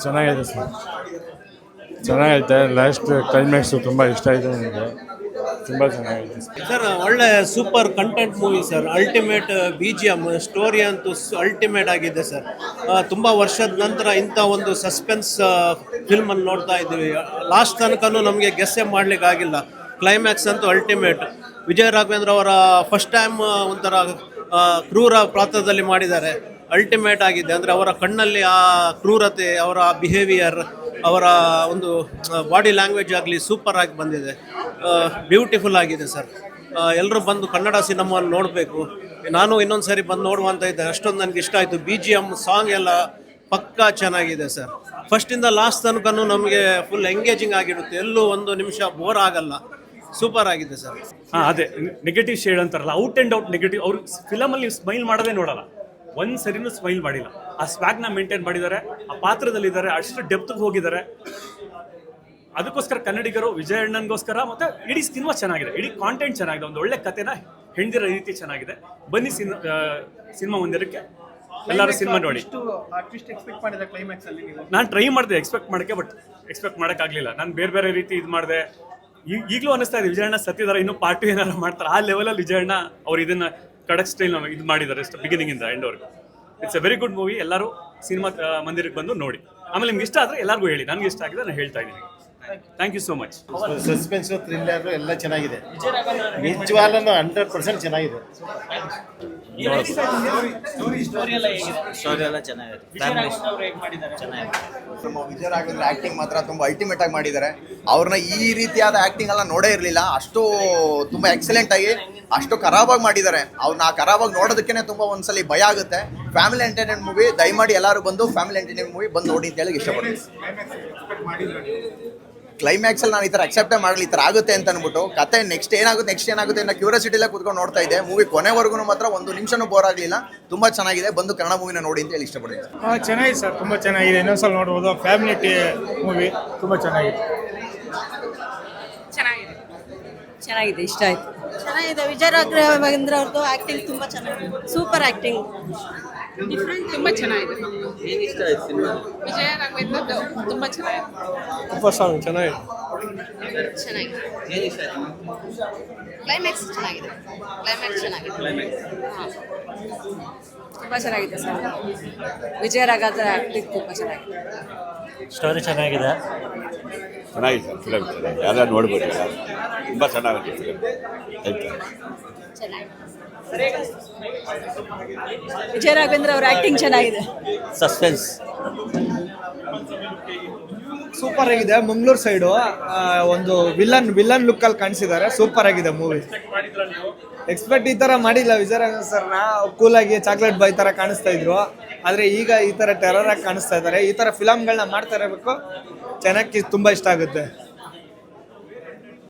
ಚೆನ್ನಾಗಿದೆ ಸರ್, ಚೆನ್ನಾಗೈತೆ. Last climax ತುಂಬ ಇಷ್ಟ ಆಯಿತು ನನಗೆ, ತುಂಬ ಚೆನ್ನಾಗಿದೆ ಸರ್. ಒಳ್ಳೆ super content movie sir. Ultimate B G M, story ಅಂತೂ ಅಲ್ಟಿಮೇಟ್ ಆಗಿದೆ ಸರ್. ತುಂಬ ವರ್ಷದ ನಂತರ ಇಂಥ ಒಂದು ಸಸ್ಪೆನ್ಸ್ ಫಿಲ್ಮನ್ನು ನೋಡ್ತಾ ಇದ್ದೀವಿ. ಲಾಸ್ಟ್ ತನಕನೂ ನಮಗೆ ಗೆಸ್ಸೇ ಮಾಡಲಿಕ್ಕೆ ಆಗಿಲ್ಲ. ಕ್ಲೈಮ್ಯಾಕ್ಸ್ ಅಂತೂ ಅಲ್ಟಿಮೇಟ್. ವಿಜಯ ರಾಘವೇಂದ್ರ ಅವರ ಫಸ್ಟ್ ಟೈಮ್ ಒಂಥರ ಕ್ರೂರ ಪಾತ್ರದಲ್ಲಿ ಮಾಡಿದ್ದಾರೆ. ಅಲ್ಟಿಮೇಟ್ ಆಗಿದೆ. ಅಂದರೆ ಅವರ ಕಣ್ಣಲ್ಲಿ ಆ ಕ್ರೂರತೆ, ಅವರ ಬಿಹೇವಿಯರ್, ಅವರ ಒಂದು ಬಾಡಿ ಲ್ಯಾಂಗ್ವೇಜ್ ಆಗಲಿ ಸೂಪರ್ ಆಗಿ ಬಂದಿದೆ. ಬ್ಯೂಟಿಫುಲ್ ಆಗಿದೆ ಸರ್. ಎಲ್ಲರೂ ಬಂದು ಕನ್ನಡ ಸಿನಿಮಾವನ್ನು ನೋಡಬೇಕು. ನಾನು ಇನ್ನೊಂದು ಸರಿ ಬಂದು ನೋಡುವಂತ ಇದ್ದೆ, ಅಷ್ಟೊಂದು ನನಗೆ ಇಷ್ಟ ಆಯಿತು. ಬಿ ಜಿ ಎಮ್ ಸಾಂಗ್ ಎಲ್ಲ ಪಕ್ಕಾ ಚೆನ್ನಾಗಿದೆ ಸರ್. ಫಸ್ಟಿಂದ ಲಾಸ್ಟ್ ತನಕನೂ ನಮಗೆ ಫುಲ್ ಎಂಗೇಜಿಂಗ್ ಆಗಿರುತ್ತೆ. ಎಲ್ಲೂ ಒಂದು ನಿಮಿಷ ಬೋರ್ ಆಗಲ್ಲ. ಸೂಪರ್ ಆಗಿದೆ ಸರ್. ಅದೇ ನೆಗೆಟಿವ್ ಶೇಡ್ ಅಂತಾರಲ್ಲ, ಔಟ್ ಆ್ಯಂಡ್ ಔಟ್ ನೆಗೆಟಿವ್. ಅವ್ರು ಫಿಲಮಲ್ಲಿ ಸ್ಮೈಲ್ ಮಾಡೋದೇ ನೋಡಲ್ಲ, ಒಂದು ಸರಿನೂ ಸ್ಮೈಲ್ ಮಾಡಿಲ್ಲ. ಆ ಸ್ವ್ಯಾಗ್ನ ಮೇಂಟೈನ್ ಮಾಡಿದ್ದಾರೆ, ಆ ಪಾತ್ರದಲ್ಲಿದ್ದಾರೆ, ಅಷ್ಟು ಡೆಪ್ತ್ಗೆ ಹೋಗಿದ್ದಾರೆ. ಅದಕ್ಕೋಸ್ಕರ ಕನ್ನಡಿಗರು ವಿಜಯ್ ಅಣ್ಣನ್ಗೋಸ್ಕರ ಮತ್ತು ಇಡೀ ಸಿನಿಮಾ ಚೆನ್ನಾಗಿದೆ, ಇಡೀ ಕಾಂಟೆಂಟ್ ಚೆನ್ನಾಗಿದೆ, ಒಂದು ಒಳ್ಳೆ ಕಥೆನ ಹೆಣ್ದಿರೋ ರೀತಿ ಚೆನ್ನಾಗಿದೆ. ಬನ್ನಿ ಸಿನಿಮಾ ಮಂದಿರಕ್ಕೆ ಎಲ್ಲರೂ ಸಿನಿಮಾ ನೋಡಿ. ನಾನು ಟ್ರೈ ಮಾಡಿದೆ ಎಕ್ಸ್ಪೆಕ್ಟ್ ಮಾಡೋಕ್ಕೆ, ಬಟ್ ಎಕ್ಸ್ಪೆಕ್ಟ್ ಮಾಡೋಕ್ಕಾಗಲಿಲ್ಲ. ನಾನು ಬೇರೆ ಬೇರೆ ರೀತಿ ಇದು ಮಾಡಿದೆ. ಈಗಲೂ ಅನ್ನಿಸ್ತಾ ಇದೆ ವಿಜಯಣ್ಣ ಸತ್ತಿದ್ದಾರೆ, ಇನ್ನೂ ಪಾರ್ಟಿ ಏನಾರು ಮಾಡ್ತಾರೆ. ಆ ಲೆವೆಲಲ್ಲಿ ವಿಜಯಣ್ಣ ಅವ್ರು ಇದನ್ನು ಕಡಕ್ ಸ್ಟೈಲ್ ಇದು ಮಾಡಿದ್ದಾರೆ ಬಿಗಿನಿಂಗಿಂದ ಎಂಡ್ವರೆಗೂ. It's a very good movie. ಎಲ್ಲರೂ ಸಿನಿಮಾ ಮಂದಿರಕ್ಕೆ ಬಂದು ನೋಡಿ. ಆಮೇಲೆ ನಿಮ್ಗೆ ಇಷ್ಟ ಆದರೆ ಎಲ್ಲರಿಗೂ ಹೇಳಿ. ನನಗೆ ಇಷ್ಟ ಆಗಿದೆ, ನಾನು ಹೇಳ್ತಾ ಇದ್ದೀನಿ. Thank you so much. Suspense, thriller ಎಲ್ಲ ಚೆನ್ನಾಗಿದೆ. ನಿಜವಾಗ್ಲೂ 100% ಚೆನ್ನಾಗಿದೆ. ಸ್ಟೋರಿ ಎಲ್ಲ ಚೆನ್ನಾಗಿದೆ. ನಮ್ಮ ವಿಜಯ ರಾಘವೇಂದ್ರ ಆ್ಯಕ್ಟಿಂಗ್ ಮಾತ್ರ ತುಂಬ ಅಲ್ಟಿಮೇಟ್ ಆಗಿ ಮಾಡಿದ್ದಾರೆ. ಅವ್ರನ್ನ ಈ ರೀತಿಯಾದ ಆ್ಯಕ್ಟಿಂಗ್ ಎಲ್ಲ ನೋಡೇ ಇರಲಿಲ್ಲ. ಅಷ್ಟು ತುಂಬ ಎಕ್ಸಲೆಂಟ್ ಆಗಿ ಅಷ್ಟು ಖರಾಬಾಗಿ ಮಾಡಿದ್ದಾರೆ. ಅವ್ರನ್ನ ಆ ಖರಾಬಾಗಿ ನೋಡೋದಕ್ಕೇ ತುಂಬ ಒಂದ್ಸಲಿ ಭಯ ಆಗುತ್ತೆ. ಫ್ಯಾಮಿಲಿ ಎಂಟರ್ಟೈನ್ಮೆಂಟ್ ಮೂವಿ, ದಯಮಾಡಿ ಎಲ್ಲರೂ ಬಂದು ಫ್ಯಾಮಿಲಿ ಎಂಟರ್ಟೈನ್ಮೆಂಟ್ ಮೂವಿ ಬಂದು ನೋಡಿ ಅಂತ ಹೇಳಿ ಇಷ್ಟಪಡ್ತೀನಿ. ಕ್ಲೈಮ್ಯಾಕ್ಸಲ್ಲಿ ನಾನು ಈ ಥರ ಅಕ್ಸೆಪ್ಟೇ ಮಾಡಲಿ, ಈ ಥರ ಆಗುತ್ತೆ ಅಂತ ಅಂದ್ಬಿಟ್ಟು ಕತೆ ನೆಕ್ಸ್ಟ್ ಏನಾಗುತ್ತೆ ಅನ್ನೋ ಕ್ಯೂರಿಯಾಸಿಟಿಲ್ಲ ಕೂತ್ಕೊಂಡು ನೋಡ್ತಾ ಇದ್ದೆ. ಮೂವಿ ಕೊನೆವರೆಗೂ ಮಾತ್ರ ಒಂದು ನಿಮಿಷನೂ ಬೋರ್ ಆಗಲಿಲ್ಲ. ತುಂಬ ಚೆನ್ನಾಗಿದೆ. ಬಂದು ಕನ್ನಡ ಮೂವಿನ ನೋಡಿ ಅಂತ ಹೇಳಿ ಇಷ್ಟಪಡ್ತೀನಿ. ಚೆನ್ನಾಗಿದೆ ಸರ್, ತುಂಬ ಚೆನ್ನಾಗಿದೆ. ಇನ್ನೊಂದ್ಸಲ ನೋಡ್ಬೋದು. ಫ್ಯಾಮಿಲಿ ಮೂವಿ ತುಂಬ ಚೆನ್ನಾಗಿದೆ. ಚೆನ್ನಾಗಿದೆ, ಇಷ್ಟ ಆಯಿತು. ಚೆನ್ನಾಗಿದೆ. ವಿಜಯ ರಾಘವೇಂದ್ರ ಅವ್ರದ್ದು ಆ್ಯಕ್ಟಿಂಗ್ ತುಂಬ ಚೆನ್ನಾಗಿದೆ. ಸೂಪರ್ ಆ್ಯಕ್ಟಿಂಗ್, ಡಿಫ್ರೆಂಟ್, ತುಂಬ ಚೆನ್ನಾಗಿದೆ. ಏನು ಇಷ್ಟ ಆಯ್ತು ಸಿನಿಮಾ? ವಿಜಯ ರಾಘವೇಂದ್ರ ತುಂಬ ಚೆನ್ನಾಗಿದೆ. ತುಂಬ ಸಾಂಗ್ ಚೆನ್ನಾಗಿದೆ. ಚೆನ್ನಾಗಿದೆ. ಏನು ಇಷ್ಟ ಆಯ್ತು? ಕ್ಲೈಮ್ಯಾಕ್ಸ್ ಚೆನ್ನಾಗಿದೆ. ತುಂಬ ಚೆನ್ನಾಗಿದೆ ಸರ್. ವಿಜಯ ರಾಘವೇಂದ್ರ ಆ್ಯಕ್ಟಿಂಗ್ ತುಂಬ ಚೆನ್ನಾಗಿದೆ. ಸ್ಟೋರಿ ಚೆನ್ನಾಗಿದೆ. ಚೆನ್ನಾಗಿದೆ ಸರ್, ಫಿಲಮ್ ಚೆನ್ನಾಗಿದೆ. ಯಾರು ನೋಡ್ಬೋದು, ತುಂಬ ಚೆನ್ನಾಗಿದೆ ಫಿಲಮ್. ಚೆನ್ನಾಗಿದೆ. ವಿಜಯ ರಾಘವೇಂದ್ರ ಅವ್ರ ಆ್ಯಕ್ಟಿಂಗ್ ಚೆನ್ನಾಗಿದೆ. ಸಸ್ಪೆನ್ಸ್ ಸೂಪರ್ ಆಗಿದೆ. ಮಂಗಳೂರು ಸೈಡು ಒಂದು ವಿಲನ್ ಲುಕ್ಕಲ್ಲಿ ಕಾಣಿಸಿದ್ದಾರೆ. ಸೂಪರ್ ಆಗಿದೆ ಮೂವಿ. ಎಕ್ಸ್ಪೆಕ್ಟ್ ಈ ಥರ ಮಾಡಿಲ್ಲ ವಿಜಯ ರಾಘವೇಂದ್ರ ಸರ್ನ. ಕೂಲಾಗಿ ಚಾಕ್ಲೇಟ್ ಬಾಯ್ ಥರ ಕಾಣಿಸ್ತಾ ಇದ್ರು, ಆದರೆ ಈಗ ಈ ಥರ ಟೆರರ್ ಆಗಿ ಕಾಣಿಸ್ತಾ ಇದ್ದಾರೆ. ಈ ಥರ ಫಿಲಮ್ಗಳನ್ನ ಮಾಡ್ತಾ ಇರಬೇಕು. ಚೆನ್ನಾಗಿ ತುಂಬ ಇಷ್ಟ ಆಗುತ್ತೆ.